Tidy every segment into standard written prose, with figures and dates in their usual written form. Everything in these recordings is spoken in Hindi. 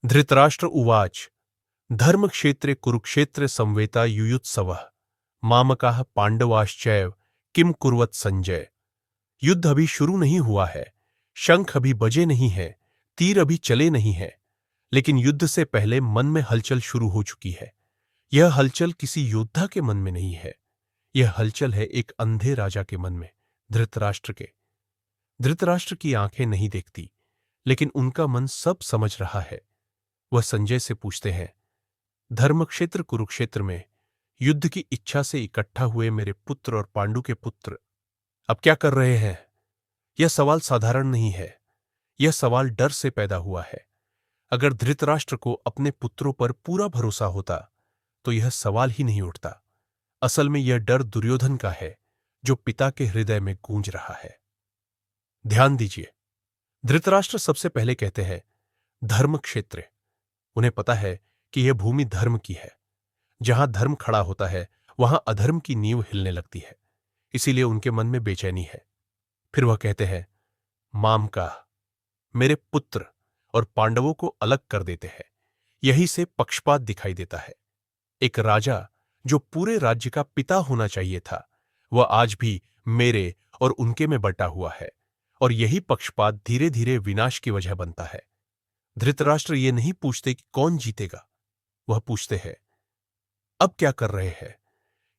धृतराष्ट्र उवाच धर्मक्षेत्रे कुरुक्षेत्रे संवेता युयुत्सवः मामकाः पांडवाश्चैव किम कुर्वत संजय। युद्ध अभी शुरू नहीं हुआ है, शंख अभी बजे नहीं है, तीर अभी चले नहीं है, लेकिन युद्ध से पहले मन में हलचल शुरू हो चुकी है। यह हलचल किसी योद्धा के मन में नहीं है, यह हलचल है एक अंधे राजा के मन में, धृतराष्ट्र के। धृतराष्ट्र की आंखें नहीं देखती, लेकिन उनका मन सब समझ रहा है। वह संजय से पूछते हैं, धर्मक्षेत्र कुरुक्षेत्र में युद्ध की इच्छा से इकट्ठा हुए मेरे पुत्र और पांडु के पुत्र अब क्या कर रहे हैं? यह सवाल साधारण नहीं है, यह सवाल डर से पैदा हुआ है। अगर धृतराष्ट्र को अपने पुत्रों पर पूरा भरोसा होता तो यह सवाल ही नहीं उठता। असल में यह डर दुर्योधन का है, जो पिता के हृदय में गूंज रहा है। ध्यान दीजिए, धृतराष्ट्र सबसे पहले कहते हैं धर्म क्षेत्र। उन्हें पता है कि यह भूमि धर्म की है। जहां धर्म खड़ा होता है वहां अधर्म की नींव हिलने लगती है, इसीलिए उनके मन में बेचैनी है। फिर वह कहते हैं माम का, मेरे पुत्र और पांडवों को अलग कर देते हैं। यही से पक्षपात दिखाई देता है। एक राजा जो पूरे राज्य का पिता होना चाहिए था, वह आज भी मेरे और उनके में बटा हुआ है, और यही पक्षपात धीरे धीरे विनाश की वजह बनता है। धृतराष्ट्र ये नहीं पूछते कि कौन जीतेगा, वह पूछते हैं अब क्या कर रहे हैं,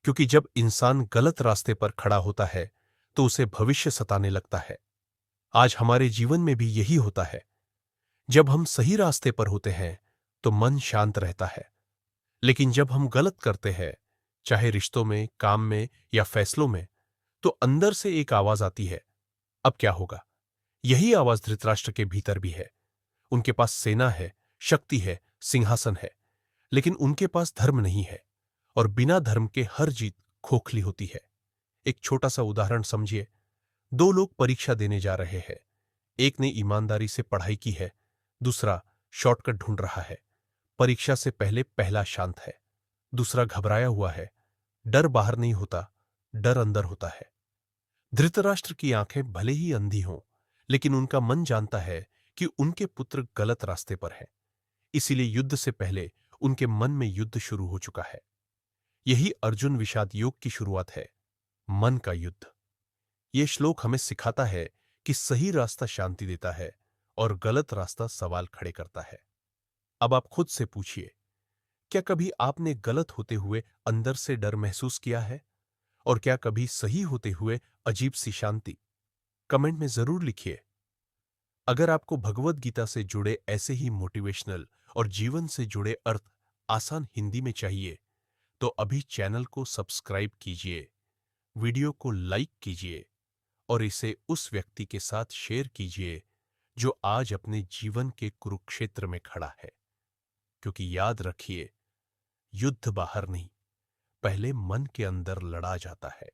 क्योंकि जब इंसान गलत रास्ते पर खड़ा होता है तो उसे भविष्य सताने लगता है। आज हमारे जीवन में भी यही होता है। जब हम सही रास्ते पर होते हैं तो मन शांत रहता है, लेकिन जब हम गलत करते हैं, चाहे रिश्तों में, काम में या फैसलों में, तो अंदर से एक आवाज आती है, अब क्या होगा। यही आवाज धृतराष्ट्र के भीतर भी है। उनके पास सेना है, शक्ति है, सिंहासन है, लेकिन उनके पास धर्म नहीं है, और बिना धर्म के हर जीत खोखली होती है। एक छोटा सा उदाहरण समझिए। दो लोग परीक्षा देने जा रहे हैं। एक ने ईमानदारी से पढ़ाई की है, दूसरा शॉर्टकट ढूंढ रहा है। परीक्षा से पहले पहला शांत है, दूसरा घबराया हुआ है। डर बाहर नहीं होता, डर अंदर होता है। धृतराष्ट्र की आंखें भले ही अंधी हों, लेकिन उनका मन जानता है कि उनके पुत्र गलत रास्ते पर हैं। इसीलिए युद्ध से पहले उनके मन में युद्ध शुरू हो चुका है। यही अर्जुन विषाद योग की शुरुआत है, मन का युद्ध। यह श्लोक हमें सिखाता है कि सही रास्ता शांति देता है और गलत रास्ता सवाल खड़े करता है। अब आप खुद से पूछिए, क्या कभी आपने गलत होते हुए अंदर से डर महसूस किया है? और क्या कभी सही होते हुए अजीब सी शांति? कमेंट में जरूर लिखिए। अगर आपको भगवद गीता से जुड़े ऐसे ही मोटिवेशनल और जीवन से जुड़े अर्थ आसान हिंदी में चाहिए, तो अभी चैनल को सब्सक्राइब कीजिए, वीडियो को लाइक कीजिए और इसे उस व्यक्ति के साथ शेयर कीजिए जो आज अपने जीवन के कुरुक्षेत्र में खड़ा है। क्योंकि याद रखिए, युद्ध बाहर नहीं, पहले मन के अंदर लड़ा जाता है।